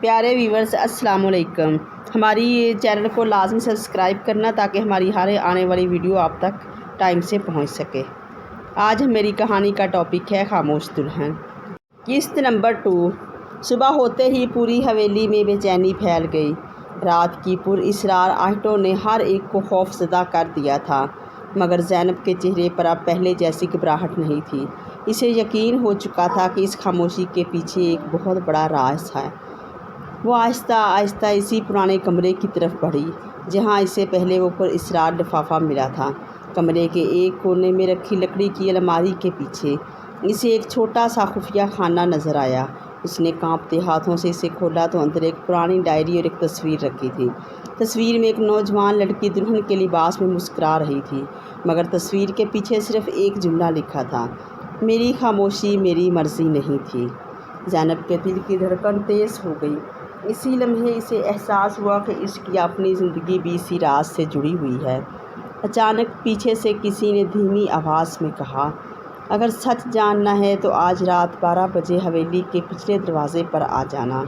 پیارے ویورز السلام علیکم۔ ہماری چینل کو لازمی سبسکرائب کرنا تاکہ ہماری ہر آنے والی ویڈیو آپ تک ٹائم سے پہنچ سکے۔ آج میری کہانی کا ٹاپک ہے خاموش دلہن۔ قسط نمبر 2۔ صبح ہوتے ہی پوری حویلی میں بے چینی پھیل گئی۔ رات کی پر اسرار آہٹوں نے ہر ایک کو خوف زدہ کر دیا تھا، مگر زینب کے چہرے پر اب پہلے جیسی گھبراہٹ نہیں تھی۔ اسے یقین ہو چکا تھا کہ اس خاموشی کے پیچھے ایک بہت بڑا راز ہے۔ وہ آہستہ آہستہ اسی پرانے کمرے کی طرف بڑھی جہاں اسے پہلے وہ پر اسرار لفافہ ملا تھا۔ کمرے کے ایک کونے میں رکھی لکڑی کی الماری کے پیچھے اسے ایک چھوٹا سا خفیہ خانہ نظر آیا۔ اس نے کانپتے ہاتھوں سے اسے کھولا تو اندر ایک پرانی ڈائری اور ایک تصویر رکھی تھی۔ تصویر میں ایک نوجوان لڑکی دلہن کے لباس میں مسکرا رہی تھی، مگر تصویر کے پیچھے صرف ایک جملہ لکھا تھا: میری خاموشی میری مرضی نہیں تھی۔ زینب کے دل کی دھڑکن تیز ہو گئی۔ اسی لمحے اسے احساس ہوا کہ اس کی اپنی زندگی بھی اسی راز سے جڑی ہوئی ہے۔ اچانک پیچھے سے کسی نے دھیمی آواز میں کہا: اگر سچ جاننا ہے تو آج رات 12 بجے حویلی کے پچھلے دروازے پر آ جانا۔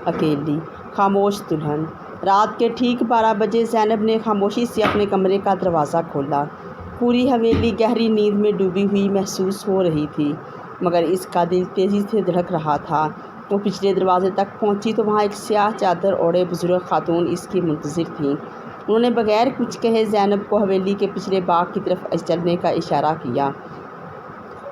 اکیلی خاموش دلہن۔ رات کے ٹھیک 12 بجے زینب نے خاموشی سے اپنے کمرے کا دروازہ کھولا۔ پوری حویلی گہری نیند میں ڈوبی ہوئی محسوس ہو رہی تھی، مگر اس کا دل تیزی سے دھڑک رہا تھا۔ وہ پچھلے دروازے تک پہنچی تو وہاں ایک سیاہ چادر اوڑھے بزرگ خاتون اس کی منتظر تھیں۔ انہوں نے بغیر کچھ کہے زینب کو حویلی کے پچھلے باغ کی طرف چلنے کا اشارہ کیا۔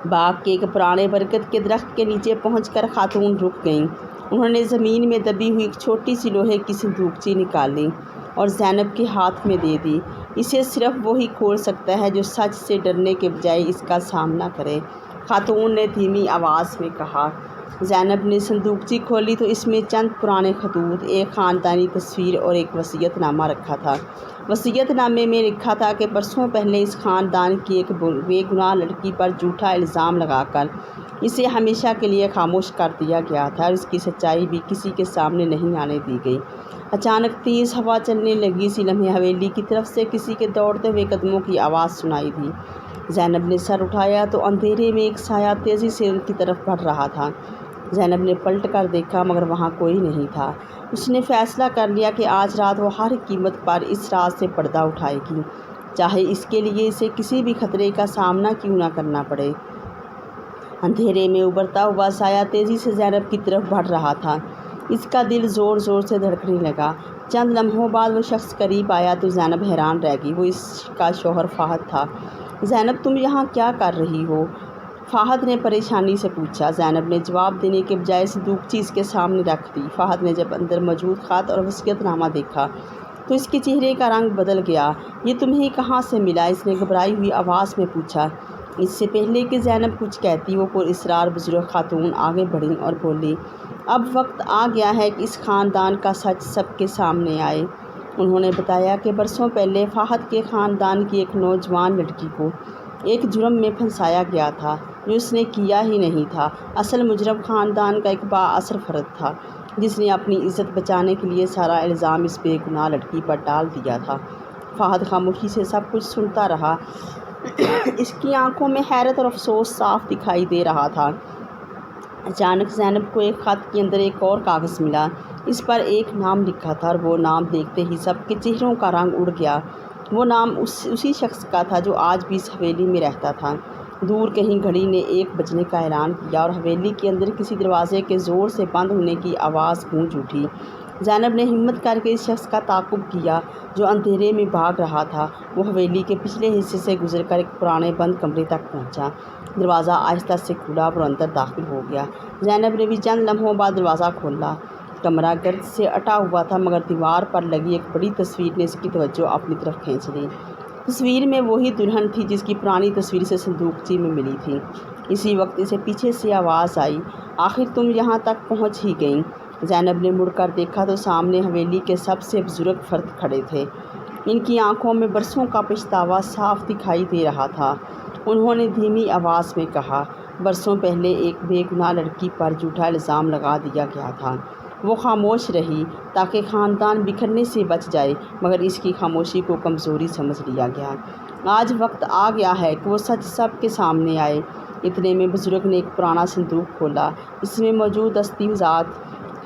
باغ کے ایک پرانے برگد کے درخت کے نیچے پہنچ کر خاتون رک گئیں۔ انہوں نے زمین میں دبی ہوئی ایک چھوٹی سی لوہے کی صندوقچی نکالی اور زینب کے ہاتھ میں دے دی۔ اسے صرف وہی کھول سکتا ہے جو سچ سے ڈرنے کے بجائے اس کا سامنا کرے، خاتون نے دھیمی آواز میں کہا۔ زینب نے صندوقچی کھولی تو اس میں چند پرانے خطوط، ایک خاندانی تصویر اور ایک وصیت نامہ رکھا تھا۔ وصیت نامے میں لکھا تھا کہ برسوں پہلے اس خاندان کی ایک بے گناہ لڑکی پر جھوٹا الزام لگا کر اسے ہمیشہ کے لیے خاموش کر دیا گیا تھا اور اس کی سچائی بھی کسی کے سامنے نہیں آنے دی گئی۔ اچانک تیز ہوا چلنے لگی۔ اسی لمحے حویلی کی طرف سے کسی کے دوڑتے ہوئے قدموں کی آواز سنائی دی۔ زینب نے سر اٹھایا تو اندھیرے میں ایک سایہ تیزی سے ان کی طرف بڑھ رہا تھا۔ زینب نے پلٹ کر دیکھا مگر وہاں کوئی نہیں تھا۔ اس نے فیصلہ کر لیا کہ آج رات وہ ہر قیمت پر اس راز سے پردہ اٹھائے گی، چاہے اس کے لیے اسے کسی بھی خطرے کا سامنا کیوں نہ کرنا پڑے۔ اندھیرے میں ابھرتا ہوا سایہ تیزی سے زینب کی طرف بڑھ رہا تھا۔ اس کا دل زور زور سے دھڑکنے لگا۔ چند لمحوں بعد وہ شخص قریب آیا تو زینب حیران رہ گئی۔ وہ اس کا شوہر فہد تھا۔ زینب تم یہاں کیا کر رہی ہو؟ فہد نے پریشانی سے پوچھا۔ زینب نے جواب دینے کے بجائے صندوقچی اس کے سامنے رکھ دی۔ فہد نے جب اندر موجود خط اور وصیت نامہ دیکھا تو اس کے چہرے کا رنگ بدل گیا۔ یہ تمہیں کہاں سے ملا؟ اس نے گھبرائی ہوئی آواز میں پوچھا۔ اس سے پہلے کہ زینب کچھ کہتی وہ پر اسرار بزرگ خاتون آگے بڑھیں اور بولی: اب وقت آ گیا ہے کہ اس خاندان کا سچ سب کے سامنے آئے۔ انہوں نے بتایا کہ برسوں پہلے فہد کے خاندان کی ایک نوجوان لڑکی کو ایک جرم میں پھنسایا گیا تھا جو اس نے کیا ہی نہیں تھا۔ اصل مجرم خاندان کا ایک بااثر فرد تھا جس نے اپنی عزت بچانے کے لیے سارا الزام اس بے گناہ لڑکی پر ڈال دیا تھا۔ فہد خاموشی سے سب کچھ سنتا رہا۔ اس کی آنکھوں میں حیرت اور افسوس صاف دکھائی دے رہا تھا۔ اچانک زینب کو ایک خط کے اندر ایک اور کاغذ ملا۔ اس پر ایک نام لکھا تھا اور وہ نام دیکھتے ہی سب کے چہروں کا رنگ اڑ گیا۔ وہ نام اسی شخص کا تھا جو آج بھی اس حویلی میں رہتا تھا۔ دور کہیں گھڑی نے 1 بجنے کا اعلان کیا اور حویلی کے اندر کسی دروازے کے زور سے بند ہونے کی آواز گونج اٹھی۔ زینب نے ہمت کر کے اس شخص کا تعاقب کیا جو اندھیرے میں بھاگ رہا تھا۔ وہ حویلی کے پچھلے حصے سے گزر کر ایک پرانے بند کمرے تک پہنچا۔ دروازہ آہستہ سے کھلا اور اندر داخل ہو گیا۔ زینب نے بھی چند لمحوں بعد دروازہ کھولا۔ کمرہ گرد سے اٹا ہوا تھا مگر دیوار پر لگی ایک بڑی تصویر نے اس کی توجہ اپنی طرف کھینچ لی۔ تصویر میں وہی دلہن تھی جس کی پرانی تصویر سے صندوقچی میں ملی تھی۔ اسی وقت اسے پیچھے سے آواز آئی: آخر تم یہاں تک پہنچ ہی گئیں۔ زینب نے مڑ کر دیکھا تو سامنے حویلی کے سب سے بزرگ فرد کھڑے تھے۔ ان کی آنکھوں میں برسوں کا پچھتاوا صاف دکھائی دے رہا تھا۔ انہوں نے دھیمی آواز میں کہا: برسوں پہلے ایک بے گناہ لڑکی پر جھوٹا الزام لگا دیا گیا تھا۔ وہ خاموش رہی تاکہ خاندان بکھرنے سے بچ جائے، مگر اس کی خاموشی کو کمزوری سمجھ لیا گیا۔ آج وقت آ گیا ہے کہ وہ سچ سب کے سامنے آئے۔ اتنے میں بزرگ نے ایک پرانا صندوق کھولا۔ اس میں موجود دستاویزات،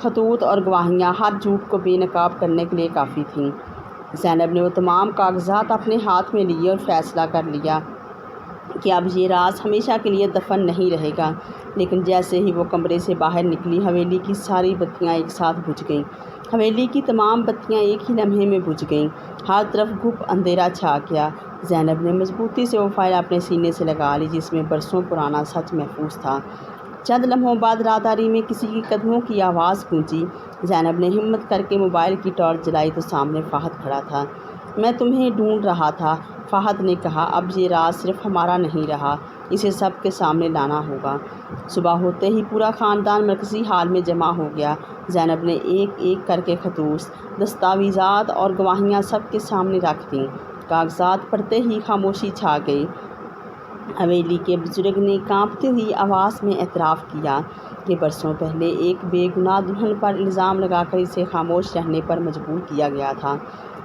خطوط اور گواہیاں ہر جھوٹ کو بے نقاب کرنے کے لیے کافی تھیں۔ زینب نے وہ تمام کاغذات اپنے ہاتھ میں لیے اور فیصلہ کر لیا کہ اب یہ راز ہمیشہ کے لیے دفن نہیں رہے گا۔ لیکن جیسے ہی وہ کمرے سے باہر نکلی، حویلی کی ساری بتیاں ایک ساتھ بجھ گئیں۔ حویلی کی تمام بتیاں ایک ہی لمحے میں بجھ گئیں۔ ہر طرف گھپ اندھیرا چھا گیا۔ زینب نے مضبوطی سے وہ فائل اپنے سینے سے لگا لی جس میں برسوں پرانا سچ محفوظ تھا۔ چند لمحوں بعد راداری میں کسی کی قدموں کی آواز گونجی۔ زینب نے ہمت کر کے موبائل کی ٹارچ جلائی تو سامنے فہد کھڑا تھا۔ میں تمہیں ڈھونڈ رہا تھا، فہد نے کہا۔ اب یہ راز صرف ہمارا نہیں رہا، اسے سب کے سامنے لانا ہوگا۔ صبح ہوتے ہی پورا خاندان مرکزی ہال میں جمع ہو گیا۔ زینب نے ایک ایک کر کے خطوط، دستاویزات اور گواہیاں سب کے سامنے رکھ دیں۔ کاغذات پڑھتے ہی خاموشی چھا گئی۔ حویلی کے بزرگ نے کانپتی ہوئی آواز میں اعتراف کیا کہ برسوں پہلے ایک بے گناہ دلہن پر الزام لگا کر اسے خاموش رہنے پر مجبور کیا گیا تھا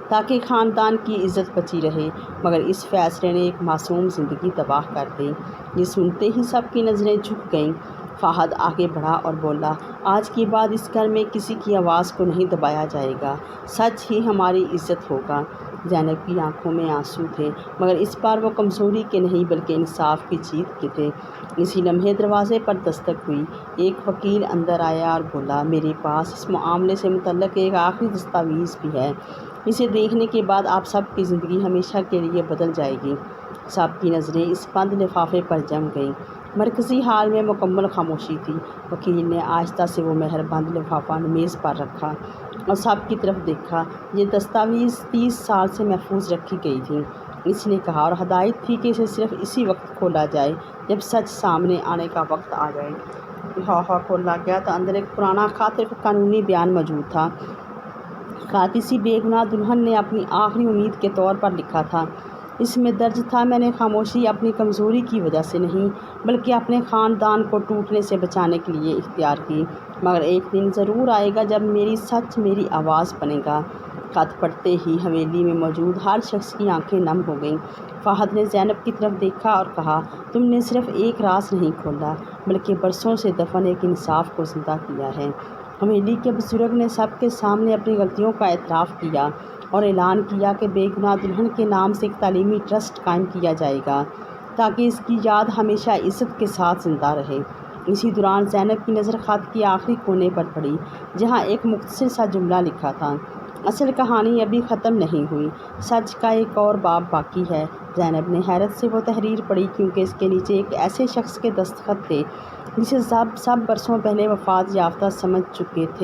تاکہ خاندان کی عزت بچی رہے، مگر اس فیصلے نے ایک معصوم زندگی تباہ کر دی۔ یہ سنتے ہی سب کی نظریں جھک گئیں۔ فہد آگے بڑھا اور بولا، آج کے بعد اس گھر میں کسی کی آواز کو نہیں دبایا جائے گا، سچ ہی ہماری عزت ہوگا۔ زینب کی آنکھوں میں آنسو تھے، مگر اس بار وہ کمزوری کے نہیں بلکہ انصاف کی جیت کے تھے۔ اسی لمحے دروازے پر دستک ہوئی۔ ایک وکیل اندر آیا اور بولا، میرے پاس اس معاملے سے متعلق ایک آخری دستاویز بھی ہے، اسے دیکھنے کے بعد آپ سب کی زندگی ہمیشہ کے لیے بدل جائے گی۔ سب کی نظریں اس بند لفافے پر جم گئیں۔ مرکزی ہال میں مکمل خاموشی تھی۔ وکیل نے آہستہ سے وہ مہر بند لفافہ میز پر رکھا اور سب کی طرف دیکھا۔ یہ دستاویز 30 سال سے محفوظ رکھی گئی تھی، اس نے کہا، اور ہدایت تھی کہ اسے صرف اسی وقت کھولا جائے جب سچ سامنے آنے کا وقت آ جائے۔ لفافہ کھولا گیا تو اندر ایک پرانا خاطر کا قانونی بیان موجود تھا۔ خط کسی بے گناہ دلہن نے اپنی آخری امید کے طور پر لکھا تھا۔ اس میں درج تھا، میں نے خاموشی اپنی کمزوری کی وجہ سے نہیں بلکہ اپنے خاندان کو ٹوٹنے سے بچانے کے لیے اختیار کی، مگر ایک دن ضرور آئے گا جب میری سچ میری آواز بنے گا۔ خط پڑھتے ہی حویلی میں موجود ہر شخص کی آنکھیں نم ہو گئیں۔ فہد نے زینب کی طرف دیکھا اور کہا، تم نے صرف ایک راز نہیں کھولا بلکہ برسوں سے دفن ایک انصاف کو زندہ کیا ہے۔ حویلی کے بزرگ نے سب کے سامنے اپنی غلطیوں کا اعتراف کیا اور اعلان کیا کہ بے گناہ دلہن کے نام سے ایک تعلیمی ٹرسٹ قائم کیا جائے گا تاکہ اس کی یاد ہمیشہ عزت کے ساتھ زندہ رہے۔ اسی دوران زینب کی نظر خط کے آخری کونے پر پڑی جہاں ایک مختصر سا جملہ لکھا تھا، اصل کہانی ابھی ختم نہیں ہوئی، سچ کا ایک اور باب باقی ہے۔ زینب نے حیرت سے وہ تحریر پڑھی کیونکہ اس کے نیچے ایک ایسے شخص کے دستخط تھے جسے سب برسوں پہلے وفات یافتہ سمجھ چکے تھے۔